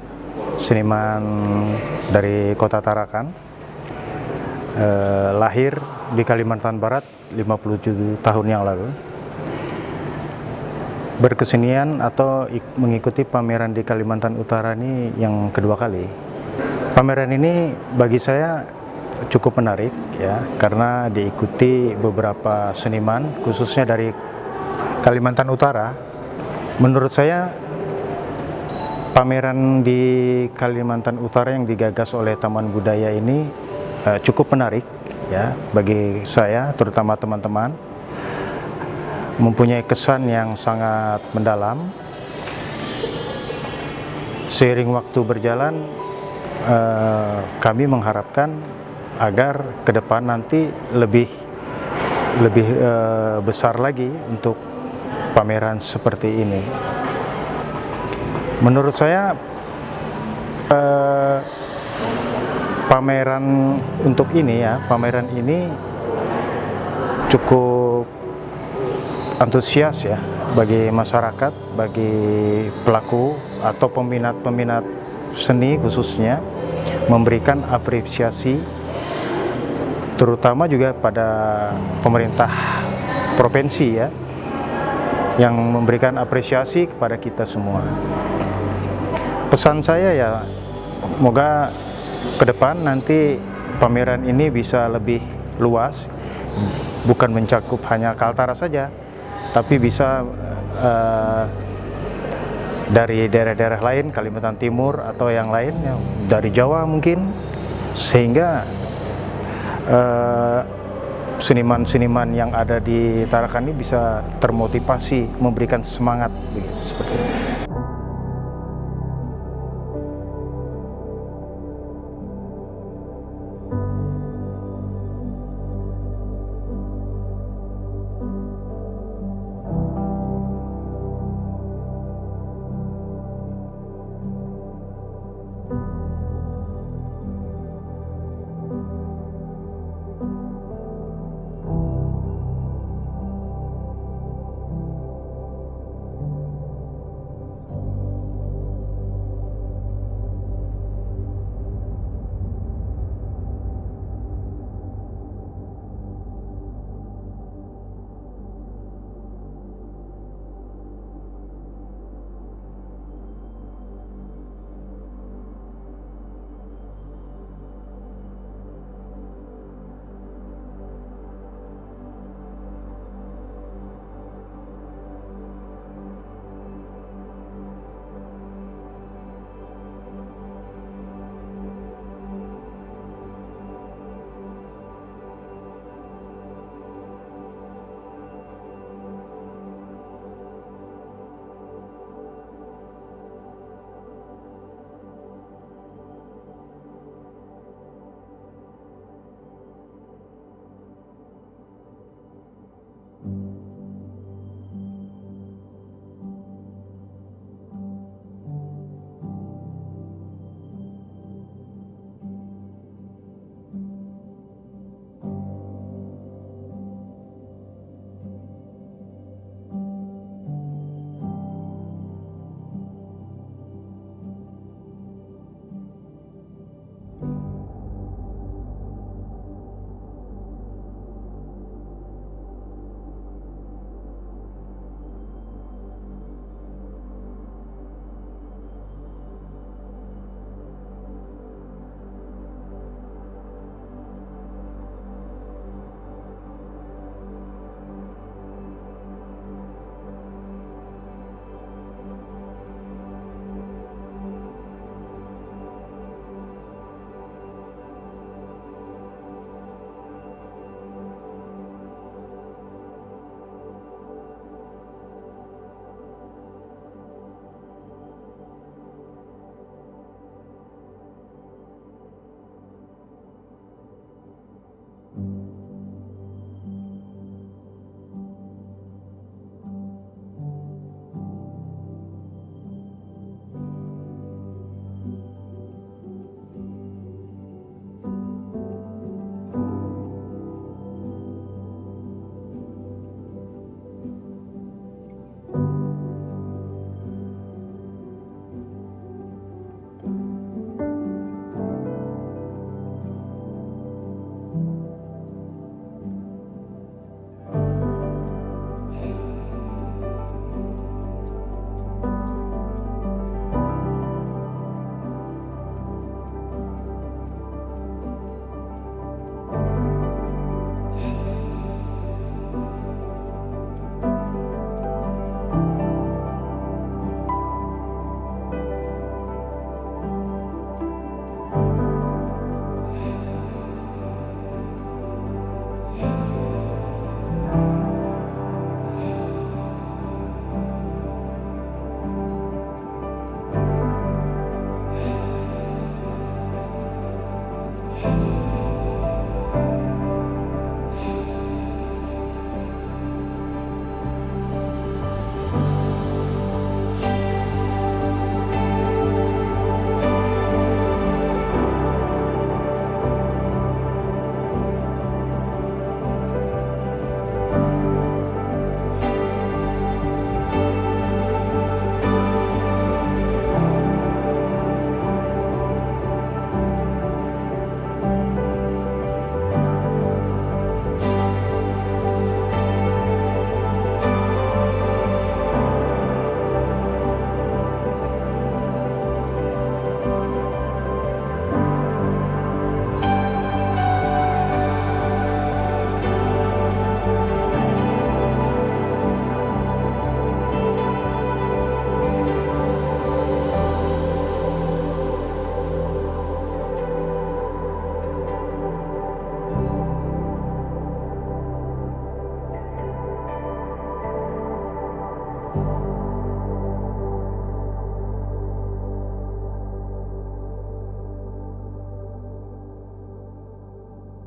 seniman dari Kota Tarakan. Lahir di Kalimantan Barat 57 tahun yang lalu. Berkesenian atau mengikuti pameran di Kalimantan Utara ini yang kedua kali. Pameran ini bagi saya cukup menarik ya, karena diikuti beberapa seniman khususnya dari Kalimantan Utara. Menurut saya pameran di Kalimantan Utara yang digagas oleh Taman Budaya ini cukup menarik ya bagi saya, terutama teman-teman. Mempunyai kesan yang sangat mendalam. Seiring waktu berjalan, kami mengharapkan agar ke depan nanti lebih besar lagi untuk pameran seperti ini. Menurut saya pameran untuk ini ya, pameran ini cukup antusias ya bagi masyarakat, bagi pelaku atau peminat-peminat seni khususnya, memberikan apresiasi terutama juga pada pemerintah provinsi ya, yang memberikan apresiasi kepada kita semua. Pesan saya ya, semoga ke depan nanti pameran ini bisa lebih luas, bukan mencakup hanya Kaltara saja, tapi bisa dari daerah-daerah lain, Kalimantan Timur atau yang lain, dari Jawa mungkin, sehingga seniman-seniman yang ada di Tarakan ini bisa termotivasi, memberikan semangat seperti itu.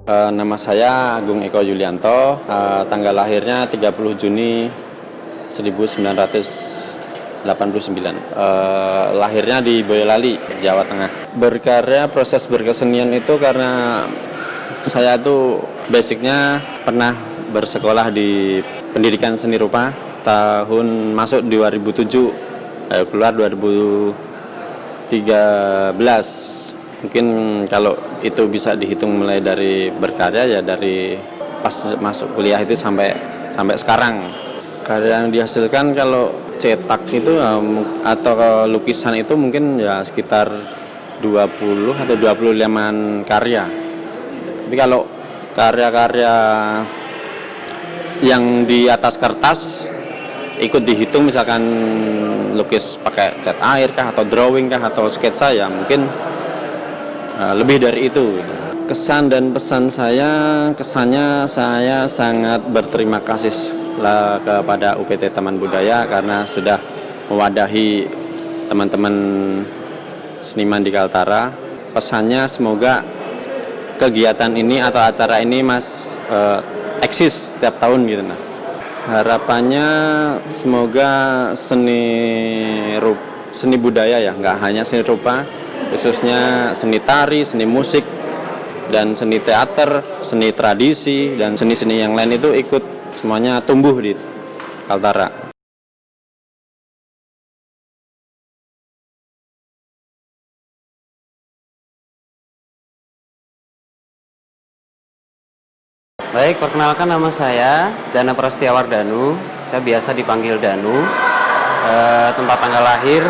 Nama saya Agung Eko Yulianto, tanggal lahirnya 30 Juni 1989. Lahirnya di Boyolali, Jawa Tengah. Berkarya, proses berkesenian itu karena saya tuh basicnya pernah bersekolah di pendidikan seni rupa, tahun masuk 2007, keluar 2013. Mungkin kalau itu bisa dihitung mulai dari berkarya ya dari pas masuk kuliah itu sampai sekarang. Karya yang dihasilkan kalau cetak itu atau lukisan itu mungkin ya sekitar 20 atau 25-an karya. Tapi kalau karya-karya yang di atas kertas ikut dihitung, misalkan lukis pakai cat air kah atau drawing kah atau sketsa, ya mungkin lebih dari itu. Kesan dan pesan saya, kesannya saya sangat berterima kasih kepada UPT Taman Budaya karena sudah mewadahi teman-teman seniman di Kaltara. Pesannya semoga kegiatan ini atau acara ini eksis setiap tahun gitu. Nah, harapannya semoga seni budaya ya, nggak hanya seni rupa, khususnya seni tari, seni musik, dan seni teater, seni tradisi, dan seni-seni yang lain itu ikut semuanya tumbuh di Kaltara. Baik, perkenalkan nama saya Dana Prastiawardanu, saya biasa dipanggil Danu. Tempat tanggal lahir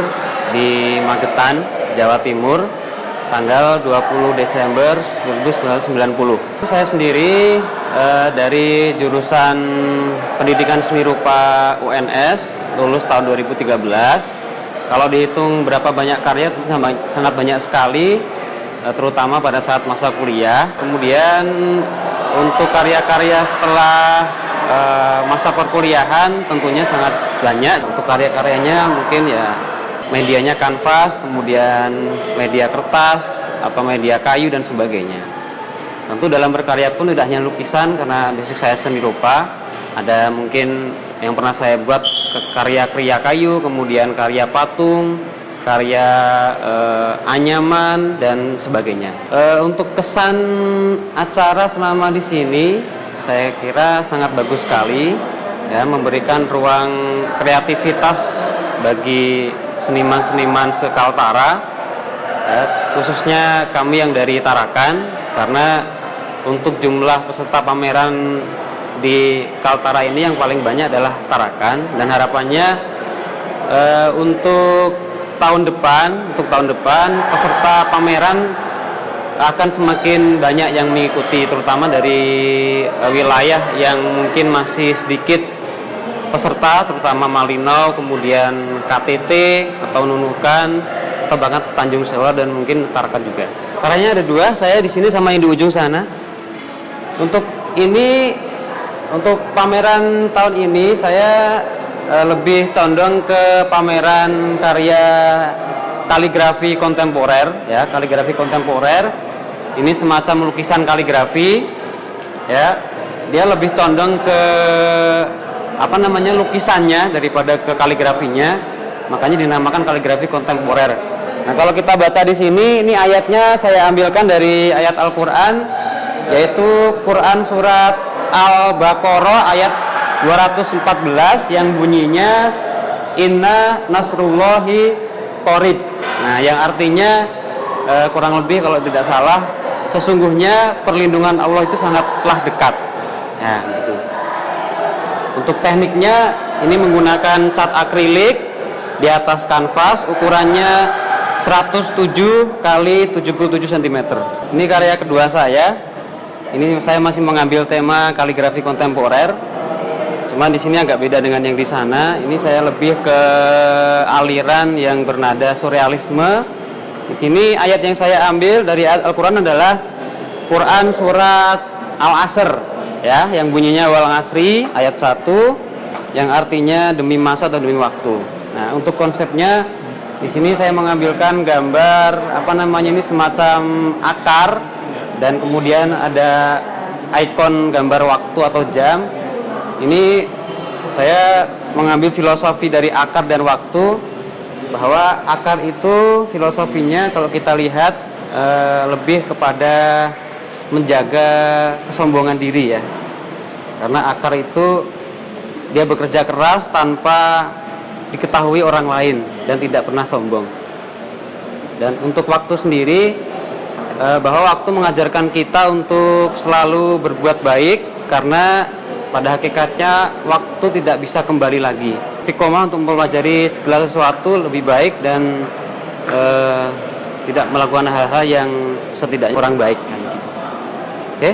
di Magetan, Jawa Timur, tanggal 20 Desember 1990. Saya sendiri dari jurusan Pendidikan Seni Rupa UNS, lulus tahun 2013. Kalau dihitung berapa banyak karya, itu sangat banyak sekali, terutama pada saat masa kuliah. Kemudian untuk karya-karya setelah masa perkuliahan tentunya sangat banyak. Untuk karya-karyanya mungkin ya medianya kanvas, kemudian media kertas, atau media kayu dan sebagainya. Tentu dalam berkarya pun tidak hanya lukisan, karena basic saya seni rupa. Ada mungkin yang pernah saya buat karya kriya kayu, kemudian karya patung, karya anyaman dan sebagainya. Untuk kesan acara selama di sini, saya kira sangat bagus sekali, ya, memberikan ruang kreativitas bagi seniman-seniman sekaltara, ya, khususnya kami yang dari Tarakan, karena untuk jumlah peserta pameran di Kaltara ini yang paling banyak adalah Tarakan, dan harapannya untuk tahun depan peserta pameran akan semakin banyak yang mengikuti, terutama dari wilayah yang mungkin masih sedikit peserta, terutama Malinau, kemudian KTT atau Nunukan, atau bahkan Tanjung Sewa dan mungkin Tarakan juga. Karyanya ada dua, saya di sini sama yang di ujung sana. Untuk pameran tahun ini saya lebih condong ke pameran karya kaligrafi kontemporer, ya, kaligrafi kontemporer. Ini semacam lukisan kaligrafi, ya. Dia lebih condong ke lukisannya daripada ke kaligrafinya, makanya dinamakan kaligrafi kontemporer. Nah, kalau kita baca di sini, ini ayatnya saya ambilkan dari ayat Al-Qur'an, yaitu Quran surat Al-Baqarah ayat 214 yang bunyinya Inna Nasrullahi Qorib. Nah, yang artinya kurang lebih kalau tidak salah, sesungguhnya perlindungan Allah itu sangatlah dekat. Nah, gitu. Untuk tekniknya ini menggunakan cat akrilik di atas kanvas, ukurannya 107 x 77 cm. Ini karya kedua saya. Ini saya masih mengambil tema kaligrafi kontemporer. Cuman di sini agak beda dengan yang di sana. Ini saya lebih ke aliran yang bernada surrealisme. Di sini ayat yang saya ambil dari Al-Qur'an adalah Quran surat Al-Asr, ya, yang bunyinya wal asri ayat 1 yang artinya demi masa atau demi waktu. Nah, untuk konsepnya di sini saya mengambilkan gambar ini semacam akar dan kemudian ada ikon gambar waktu atau jam. Ini saya mengambil filosofi dari akar dan waktu, bahwa akar itu filosofinya kalau kita lihat lebih kepada menjaga kesombongan diri ya. Karena akar itu dia bekerja keras tanpa diketahui orang lain dan tidak pernah sombong. Dan untuk waktu sendiri, bahwa waktu mengajarkan kita untuk selalu berbuat baik, karena pada hakikatnya waktu tidak bisa kembali lagi. Istiqomah untuk mempelajari segala sesuatu lebih baik dan tidak melakukan hal-hal yang setidaknya kurang baik kan gitu. Oke?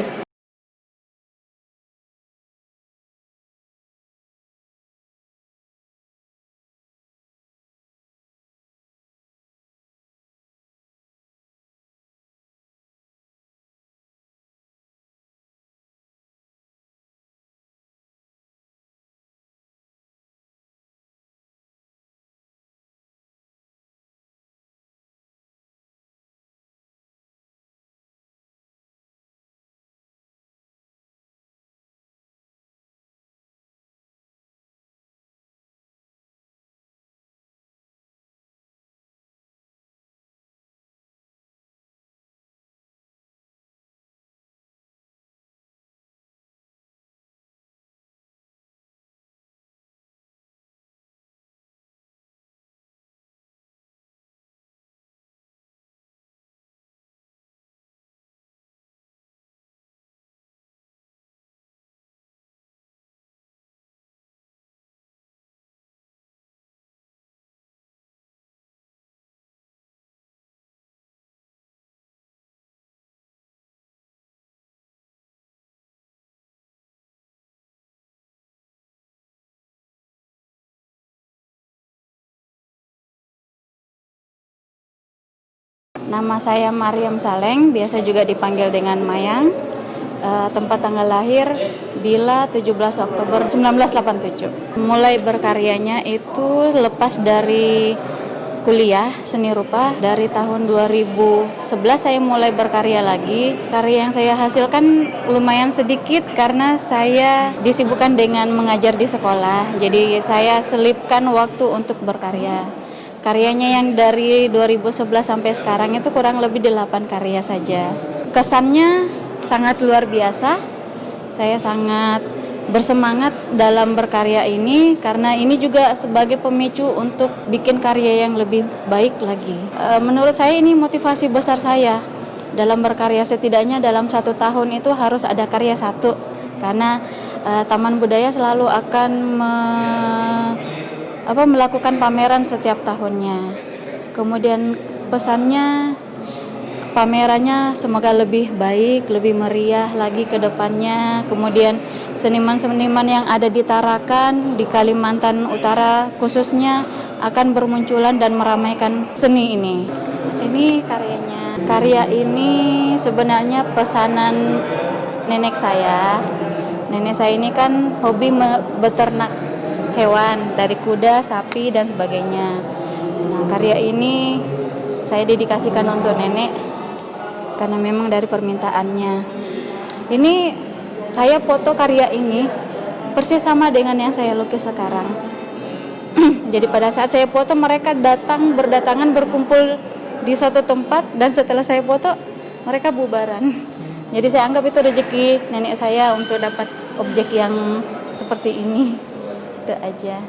Nama saya Mariam Saleng, biasa juga dipanggil dengan Mayang. Tempat tanggal lahir Bila 17 Oktober 1987. Mulai berkaryanya itu lepas dari kuliah seni rupa. Dari tahun 2011 saya mulai berkarya lagi. Karya yang saya hasilkan lumayan sedikit karena saya disibukkan dengan mengajar di sekolah. Jadi saya selipkan waktu untuk berkarya. Karyanya yang dari 2011 sampai sekarang itu kurang lebih 8 karya saja. Kesannya sangat luar biasa. Saya sangat bersemangat dalam berkarya ini karena ini juga sebagai pemicu untuk bikin karya yang lebih baik lagi. Menurut saya ini motivasi besar saya dalam berkarya. Setidaknya dalam 1 tahun itu harus ada karya 1 karena Taman Budaya selalu akan melakukan pameran setiap tahunnya. Kemudian pesannya, pamerannya semoga lebih baik, lebih meriah lagi ke depannya. Kemudian seniman-seniman yang ada di Tarakan, di Kalimantan Utara khususnya akan bermunculan dan meramaikan seni ini. Ini karyanya. Karya ini sebenarnya pesanan nenek saya. Nenek saya ini kan hobi beternak hewan dari kuda, sapi dan sebagainya. Nah, karya ini saya dedikasikan untuk nenek karena memang dari permintaannya. Ini saya foto karya ini persis sama dengan yang saya lukis sekarang. Jadi pada saat saya foto mereka berdatangan berkumpul di suatu tempat dan setelah saya foto mereka bubaran. Jadi saya anggap itu rezeki nenek saya untuk dapat objek yang seperti ini. Itu aja.